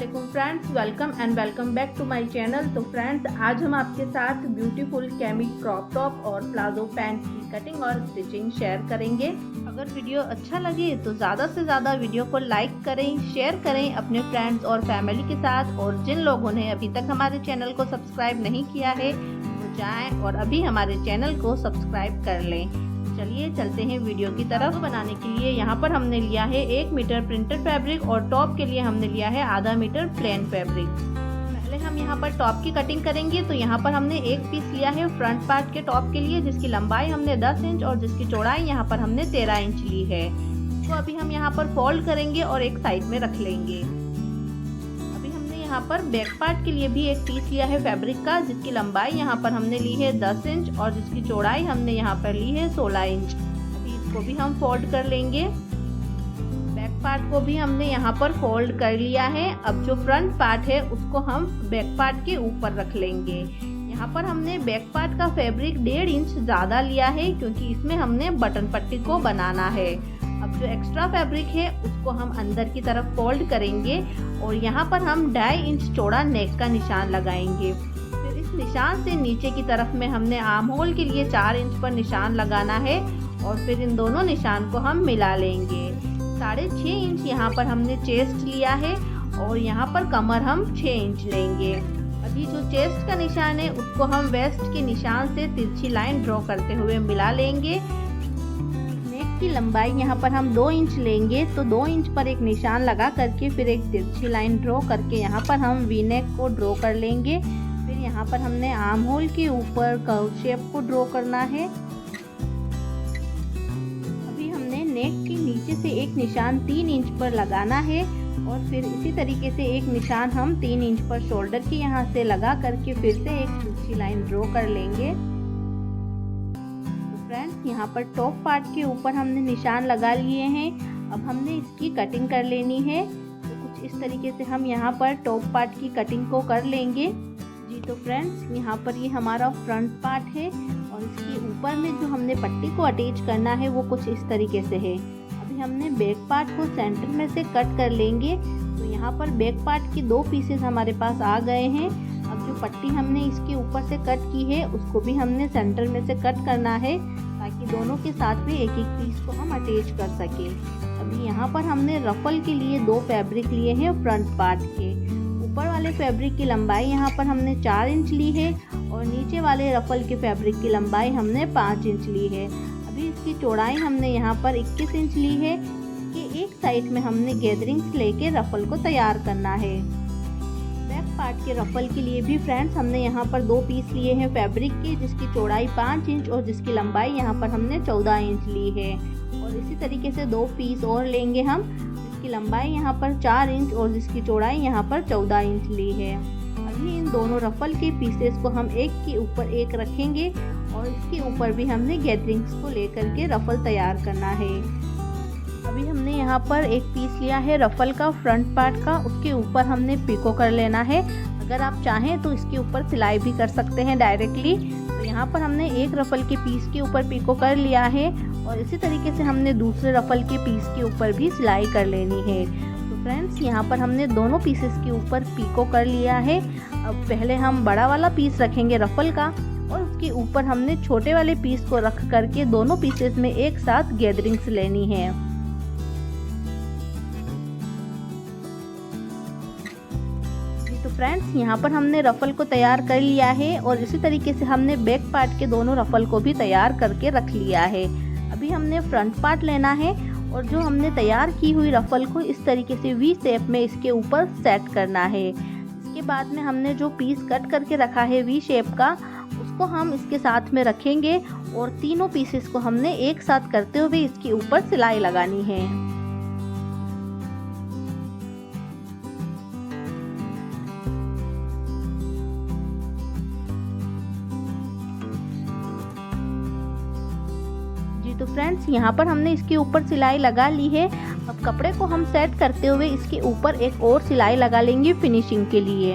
वालेकुम friends, welcome back to my channel. तो friends, आज हम आपके साथ ब्यूटीफुल कैमी क्रॉप टॉप और प्लाजो पैंट की कटिंग और स्टिचिंग शेयर करेंगे। अगर वीडियो अच्छा लगे तो ज़्यादा से ज़्यादा वीडियो को लाइक करें, शेयर करें अपने फ्रेंड्स और फैमिली के साथ। और जिन लोगों ने अभी तक हमारे चैनल को सब्सक्राइब नहीं किया है वो जाएँ और अभी हमारे चैनल को सब्सक्राइब कर लें। चलिए चलते हैं वीडियो की तरफ। बनाने के लिए यहाँ पर हमने लिया है 1 मीटर प्रिंटेड फैब्रिक और टॉप के लिए हमने लिया है आधा मीटर प्लेन फैब्रिक। पहले हम यहाँ पर टॉप की कटिंग करेंगे। तो यहाँ पर हमने एक पीस लिया है फ्रंट पार्ट के टॉप के लिए, जिसकी लंबाई हमने 10 इंच और जिसकी चौड़ाई यहाँ पर हमने 13 इंच ली है। तो अभी हम यहाँ पर फोल्ड करेंगे और एक साइड में रख लेंगे। यहाँ पर बैक पार्ट के लिए भी एक पीस लिया है फैब्रिक का, जिसकी लंबाई यहाँ पर हमने ली है 10 इंच और जिसकी चौड़ाई हमने यहाँ पर ली है 16 इंच। अभी इसको भी हम फोल्ड कर लेंगे। बैक पार्ट को भी हमने यहाँ पर फोल्ड कर लिया है। अब जो फ्रंट पार्ट है उसको हम बैक पार्ट के ऊपर रख लेंगे। यहाँ पर हमने बैक पार्ट का फैब्रिक 1.5 इंच ज़्यादा लिया है, क्योंकि इसमें हमने बटन पट्टी को बनाना है। अब जो एक्स्ट्रा फैब्रिक है उसको हम अंदर की तरफ फोल्ड करेंगे और यहाँ पर हम 2.5 इंच चौड़ा नेक का निशान लगाएंगे। फिर इस निशान से नीचे की तरफ में हमने आर्म होल के लिए 4 इंच पर निशान लगाना है और फिर इन दोनों निशान को हम मिला लेंगे। 6.5 इंच यहाँ पर हमने चेस्ट लिया है और यहाँ पर कमर हम 6 इंच लेंगे। अभी जो चेस्ट का निशान है उसको हम वेस्ट के निशान से तिरछी लाइन ड्रॉ करते हुए मिला लेंगे। की लंबाई यहाँ पर हम 2 इंच लेंगे, तो 2 इंच पर एक निशान लगा करके फिर एक तिरछी लाइन ड्रॉ करके यहाँ पर हम वी नेक को ड्रॉ कर लेंगे। फिर यहाँ पर हमने आर्म होल के ऊपर कर्व शेप को ड्रॉ करना है। अभी हमने नेक के नीचे से एक निशान 3 इंच पर लगाना है और फिर इसी तरीके से एक निशान हम 3 इंच पर शोल्डर के यहाँ से लगा करके फिर से एक तिरछी लाइन ड्रॉ कर लेंगे। फ्रेंड्स, यहाँ पर टॉप पार्ट के ऊपर हमने निशान लगा लिए हैं। अब हमने इसकी कटिंग कर लेनी है। तो कुछ इस तरीके से हम यहाँ पर टॉप पार्ट की कटिंग को कर लेंगे। जी तो फ्रेंड्स, यहाँ पर ये हमारा फ्रंट पार्ट है और इसके ऊपर में जो हमने पट्टी को अटैच करना है वो कुछ इस तरीके से है। अभी हमने बैक पार्ट को सेंटर में से कट कर लेंगे। तो यहाँ पर बैक पार्ट की 2 पीसेस हमारे पास आ गए हैं। अब जो पट्टी हमने इसके ऊपर से कट की है उसको भी हमने सेंटर में से कट करना है, ताकि दोनों के साथ में एक एक पीस को हम अटैच कर सके। अभी यहाँ पर हमने रफल के लिए 2 फैब्रिक लिए हैं फ्रंट पार्ट के। ऊपर वाले फैब्रिक की लंबाई यहाँ पर हमने 4 इंच ली है और नीचे वाले रफल के फैब्रिक की लंबाई हमने 5 इंच ली है। अभी इसकी चौड़ाई हमने यहाँ पर 21 इंच ली है। इसके एक साइड में हमने गैदरिंग्स लेके रफल को तैयार करना है। बैक पार्ट के रफल के लिए भी फ्रेंड्स हमने यहाँ पर 2 पीस लिए हैं फैब्रिक के, जिसकी चौड़ाई 5 इंच और जिसकी लंबाई यहाँ पर हमने 14 इंच ली है। और इसी तरीके से 2 पीस और लेंगे हम, जिसकी लंबाई यहाँ पर 4 इंच और जिसकी चौड़ाई यहाँ पर 14 इंच ली है। अभी इन दोनों रफल के पीसेस को हम एक के ऊपर एक रखेंगे और इसके ऊपर भी हमने गैदरिंग्स को लेकर के रफल तैयार करना है। अभी हमने यहाँ पर एक पीस लिया है रफल का फ्रंट पार्ट का, उसके ऊपर हमने पिको कर लेना है। अगर आप चाहें तो इसके ऊपर सिलाई भी कर सकते हैं डायरेक्टली। तो यहाँ पर हमने एक रफल के पीस के ऊपर पिको कर लिया है और इसी तरीके से हमने दूसरे रफल के पीस के ऊपर भी सिलाई कर लेनी है। तो फ्रेंड्स, यहाँ पर हमने दोनों पीसेस के ऊपर पिको कर लिया है। अब पहले हम बड़ा वाला पीस रखेंगे रफल का और उसके ऊपर हमने छोटे वाले पीस को रख करके दोनों पीसेस में एक साथ गैदरिंग्स लेनी है। तो फ्रेंड्स, यहाँ पर हमने रफल को तैयार कर लिया है और इसी तरीके से हमने बैक पार्ट के दोनों रफल को भी तैयार करके रख लिया है। अभी हमने फ्रंट पार्ट लेना है और जो हमने तैयार की हुई रफल को इस तरीके से वी शेप में इसके ऊपर सेट करना है। इसके बाद में हमने जो पीस कट करके रखा है वी शेप का, उसको हम इसके साथ में रखेंगे और तीनों पीसेस को हमने एक साथ करते हुए इसके ऊपर सिलाई लगानी है। तो फ्रेंड्स, यहाँ पर हमने इसके ऊपर सिलाई लगा ली है। अब कपड़े को हम सेट करते हुए इसके ऊपर एक और सिलाई लगा लेंगे फिनिशिंग के लिए।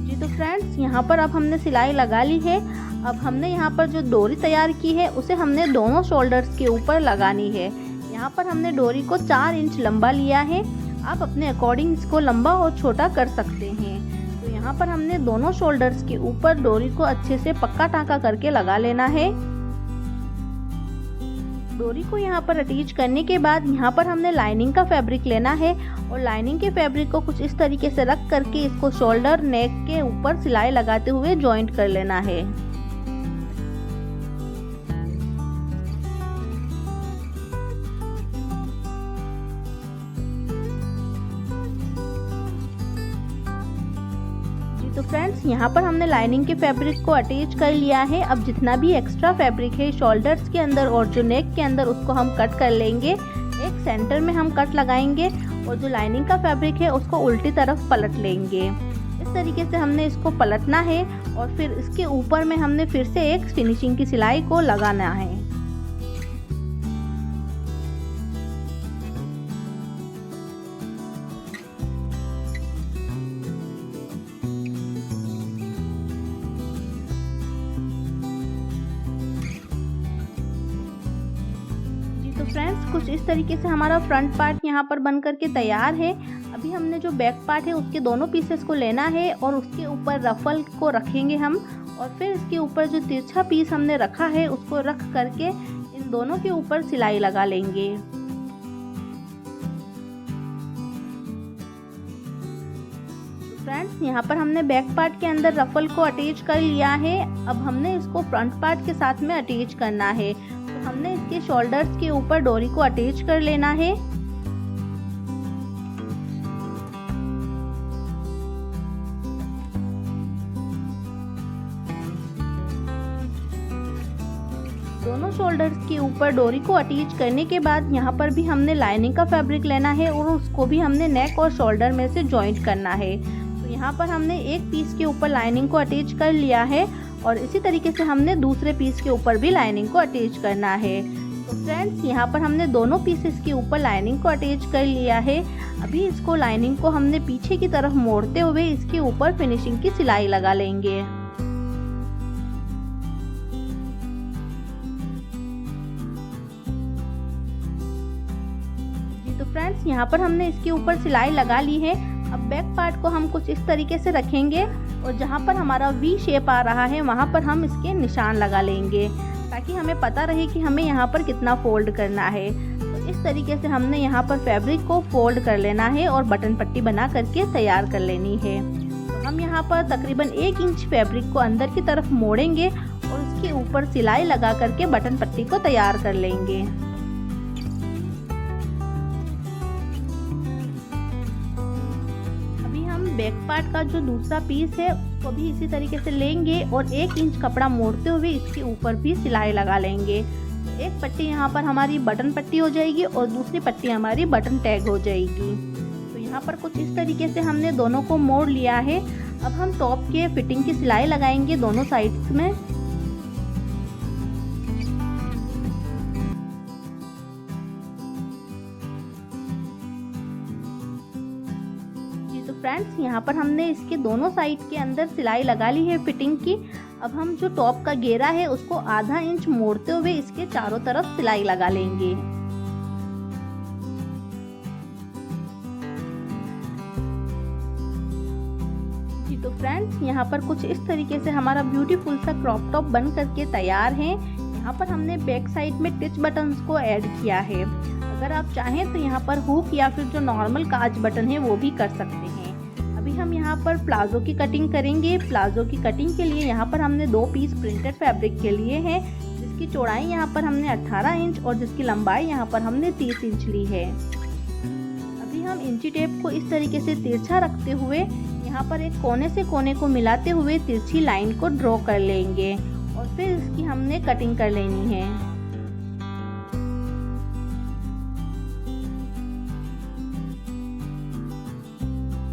जी तो फ्रेंड्स, यहाँ पर अब हमने सिलाई लगा ली है। अब हमने यहाँ पर जो डोरी तैयार की है उसे हमने दोनों शोल्डर्स के ऊपर लगानी है। यहाँ पर हमने डोरी को 4 इंच लंबा लिया है। आप अपने अकॉर्डिंग इसको लंबा और छोटा कर सकते हैं। तो यहाँ पर हमने दोनों शोल्डर्स के ऊपर डोरी को अच्छे से पक्का टाँका करके लगा लेना है। डोरी को यहाँ पर अटैच करने के बाद यहाँ पर हमने लाइनिंग का फैब्रिक लेना है और लाइनिंग के फैब्रिक को कुछ इस तरीके से रख करके इसको शोल्डर नेक के ऊपर सिलाई लगाते हुए जॉइंट कर लेना है। तो फ्रेंड्स, यहाँ पर हमने लाइनिंग के फैब्रिक को अटैच कर लिया है। अब जितना भी एक्स्ट्रा फैब्रिक है शोल्डर्स के अंदर और जो नेक के अंदर उसको हम कट कर लेंगे। एक सेंटर में हम कट लगाएंगे और जो लाइनिंग का फैब्रिक है उसको उल्टी तरफ पलट लेंगे। इस तरीके से हमने इसको पलटना है और फिर इसके ऊपर में हमने फिर से एक फिनिशिंग की सिलाई को लगाना है। फ्रेंड्स, कुछ इस तरीके से हमारा फ्रंट पार्ट यहाँ पर बन करके तैयार है। अभी हमने जो बैक पार्ट है उसके दोनों पीसेस को लेना है और उसके ऊपर रफल को रखेंगे हम और फिर इसके ऊपर जो तिरछा पीस हमने रखा है उसको रख करके इन दोनों के ऊपर सिलाई लगा लेंगे। फ्रेंड्स, यहाँ पर हमने बैक पार्ट के अंदर रफल को अटैच कर लिया है। अब हमने इसको फ्रंट पार्ट के साथ में अटैच करना है। तो हमने इसके शोल्डर्स के ऊपर डोरी को अटैच कर लेना है। दोनों शोल्डर्स के ऊपर डोरी को अटैच करने के बाद यहाँ पर भी हमने लाइनिंग का फैब्रिक लेना है और उसको भी हमने नेक और शोल्डर में से जॉइंट करना है। तो यहाँ पर हमने एक पीस के ऊपर लाइनिंग को अटैच कर लिया है और इसी तरीके से हमने दूसरे पीस के ऊपर भी लाइनिंग को अटैच करना है। तो फ्रेंड्स, यहाँ पर हमने दोनों पीसेस के ऊपर लाइनिंग को अटैच कर लिया है। अभी इसको लाइनिंग को हमने पीछे की तरफ मोड़ते हुए इसके ऊपर फिनिशिंग की सिलाई लगा लेंगे। तो फ्रेंड्स, यहाँ पर हमने इसके ऊपर सिलाई लगा ली है। अब बैक पार्ट को हम कुछ इस तरीके से रखेंगे और जहाँ पर हमारा वी शेप आ रहा है वहाँ पर हम इसके निशान लगा लेंगे ताकि हमें पता रहे कि हमें यहाँ पर कितना फोल्ड करना है। तो इस तरीके से हमने यहाँ पर फैब्रिक को फोल्ड कर लेना है और बटन पट्टी बना करके तैयार कर लेनी है। तो हम यहाँ पर तकरीबन 1 इंच फैब्रिक को अंदर की तरफ मोड़ेंगे और उसके ऊपर सिलाई लगा करके बटन पट्टी को तैयार कर लेंगे। बैक पार्ट का जो दूसरा पीस है वो भी इसी तरीके से लेंगे और 1 इंच कपड़ा मोड़ते हुए इसके ऊपर भी सिलाई लगा लेंगे। एक पट्टी यहाँ पर हमारी बटन पट्टी हो जाएगी और दूसरी पट्टी हमारी बटन टैग हो जाएगी। तो यहाँ पर कुछ इस तरीके से हमने दोनों को मोड़ लिया है। अब हम टॉप के फिटिंग की सिलाई लगाएंगे दोनों साइड्स में। फ्रेंड्स, यहाँ पर हमने इसके दोनों साइड के अंदर सिलाई लगा ली है फिटिंग की। अब हम जो टॉप का घेरा है उसको आधा इंच मोड़ते हुए इसके चारों तरफ सिलाई लगा लेंगे। जी तो फ्रेंड्स, यहाँ पर कुछ इस तरीके से हमारा ब्यूटीफुल सा क्रॉप टॉप बन करके तैयार है। यहाँ पर हमने बैक साइड में टिच बटन्स को ऐड किया है। अगर आप चाहें तो यहाँ पर हुक या फिर जो नॉर्मल काज बटन है वो भी कर सकते हैं। अभी हम यहाँ पर प्लाजो की कटिंग करेंगे। प्लाजो की कटिंग के लिए यहाँ पर हमने 2 पीस प्रिंटेड फैब्रिक के लिए हैं, जिसकी चौड़ाई यहाँ पर हमने 18 इंच और जिसकी लंबाई यहाँ पर हमने 30 इंच ली है। अभी हम इंची टेप को इस तरीके से तिरछा रखते हुए यहाँ पर एक कोने से कोने को मिलाते हुए तिरछी लाइन को ड्रॉ कर लेंगे और फिर इसकी हमने कटिंग कर लेनी है।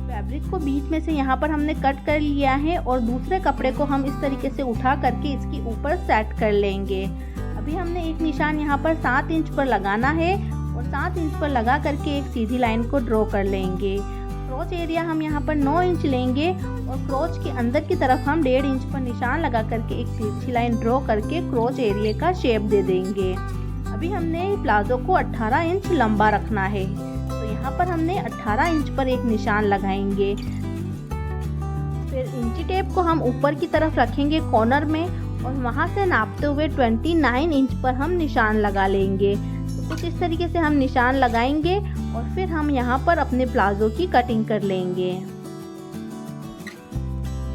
फैब्रिक को बीच में से यहाँ पर हमने कट कर लिया है और दूसरे कपड़े को हम इस तरीके से उठा करके इसके ऊपर सेट कर लेंगे। अभी हमने एक निशान यहाँ पर 7 इंच पर लगाना है और 7 इंच पर लगा करके एक सीधी लाइन को ड्रॉ कर लेंगे। क्रोच एरिया हम यहाँ पर 9 इंच लेंगे और क्रोच के अंदर की तरफ हम 1.5 इंच पर निशान लगा करके एक तिरछी लाइन ड्रॉ करके क्रोच एरिया का शेप दे देंगे। अभी हमने प्लाजो को 18 इंच लंबा रखना है, तो यहाँ पर हमने 18 इंच पर एक निशान लगाएंगे। फिर इंची टेप को हम ऊपर की तरफ रखेंगे कॉर्नर में और वहाँ से नापते हुए 29 इंच पर हम निशान लगा लेंगे। तो कुछ इस तरीके से हम निशान लगाएंगे और फिर हम यहाँ पर अपने प्लाजो की कटिंग कर लेंगे।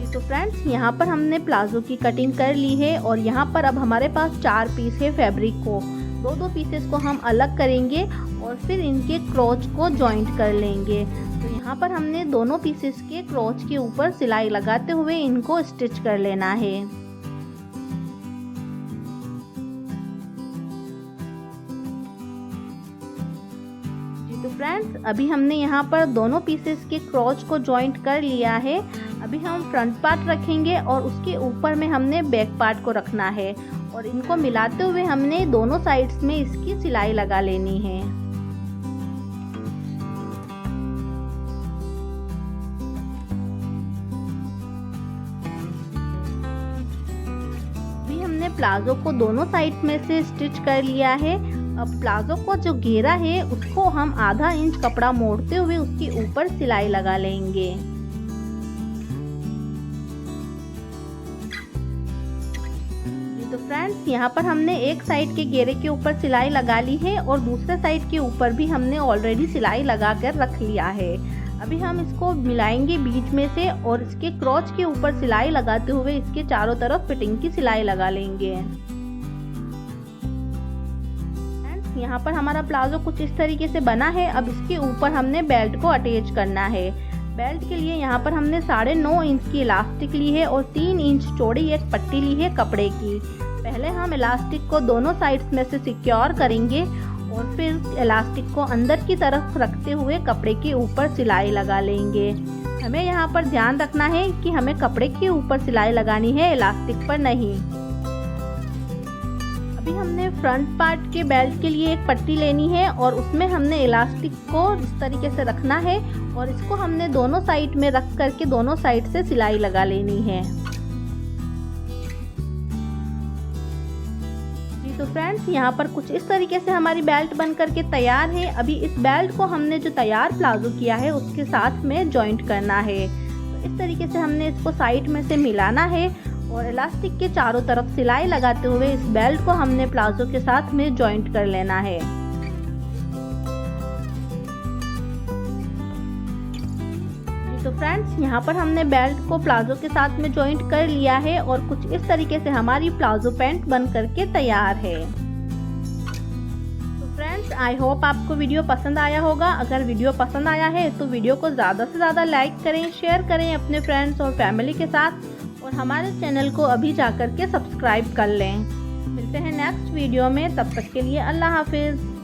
तो फ्रेंड्स, यहाँ पर हमने प्लाजो की कटिंग कर ली है और यहाँ पर अब हमारे पास 4 पीस है फैब्रिक को। दो पीसेस को हम अलग करेंगे और फिर इनके क्रोच को जॉइंट कर लेंगे। तो यहाँ पर हमने दोनों पीसेस के क्रोच के ऊपर सिलाई लगाते हुए इनको स्टिच कर लेना है। तो फ्रेंड्स, अभी हमने यहाँ पर दोनों पीसेस के क्रोच को जॉइंट कर लिया है। अभी हम फ्रंट पार्ट रखेंगे और उसके ऊपर में हमने बैक पार्ट को रखना है और इनको मिलाते हुए हमने दोनों साइड्स में इसकी सिलाई लगा लेनी है। अभी हमने प्लाजो को दोनों साइड में से स्टिच कर लिया है। अब प्लाजो को जो घेरा है उसको हम आधा इंच कपड़ा मोड़ते हुए उसके ऊपर सिलाई लगा लेंगे। तो फ्रेंड्स, यहाँ पर हमने एक साइड के घेरे के ऊपर सिलाई लगा ली है और दूसरे साइड के ऊपर भी हमने ऑलरेडी सिलाई लगा कर रख लिया है। अभी हम इसको मिलाएंगे बीच में से और इसके क्रोच के ऊपर सिलाई लगाते हुए इसके चारों तरफ फिटिंग की सिलाई लगा लेंगे। यहाँ पर हमारा प्लाजो कुछ इस तरीके से बना है। अब इसके ऊपर हमने बेल्ट को अटैच करना है। बेल्ट के लिए यहाँ पर हमने 9.5 इंच की इलास्टिक ली है और 3 इंच चौड़ी एक पट्टी ली है कपड़े की। पहले हम इलास्टिक को दोनों साइड्स में से सिक्योर करेंगे और फिर इलास्टिक को अंदर की तरफ रखते हुए कपड़े के ऊपर सिलाई लगा लेंगे। हमें यहाँ पर ध्यान रखना है कि हमें कपड़े के ऊपर सिलाई लगानी है, इलास्टिक पर नहीं। अभी हमने फ्रंट पार्ट के बेल्ट के लिए एक पट्टी लेनी है और उसमें हमने इलास्टिक को इस तरीके से रखना है और इसको हमने दोनों साइड में रख करके दोनों साइड से सिलाई लगा लेनी है। जी तो फ्रेंड्स, यहाँ पर कुछ इस तरीके से हमारी बेल्ट बन करके तैयार है। अभी इस बेल्ट को हमने जो तैयार प्लाजो किया है उसके साथ में जॉइंट करना है। तो इस तरीके से हमने इसको साइड में से मिलाना है और इलास्टिक के चारों तरफ सिलाई लगाते हुए इस बेल्ट को हमने प्लाजो के साथ में जॉइंट कर लेना है। तो फ्रेंड्स, यहाँ पर हमने बेल्ट को प्लाजो के साथ में जॉइंट कर लिया है और कुछ इस तरीके से हमारी प्लाजो पैंट बन करके तैयार है। तो फ्रेंड्स, आई होप आपको वीडियो पसंद आया होगा। अगर वीडियो पसंद आया है तो वीडियो को ज़्यादा से ज़्यादा लाइक करें, शेयर करें अपने फ्रेंड्स और फैमिली के साथ और हमारे चैनल को अभी जाकर के सब्सक्राइब कर लें। मिलते हैं नेक्स्ट वीडियो में, तब तक के लिए अल्लाह हाफिज़।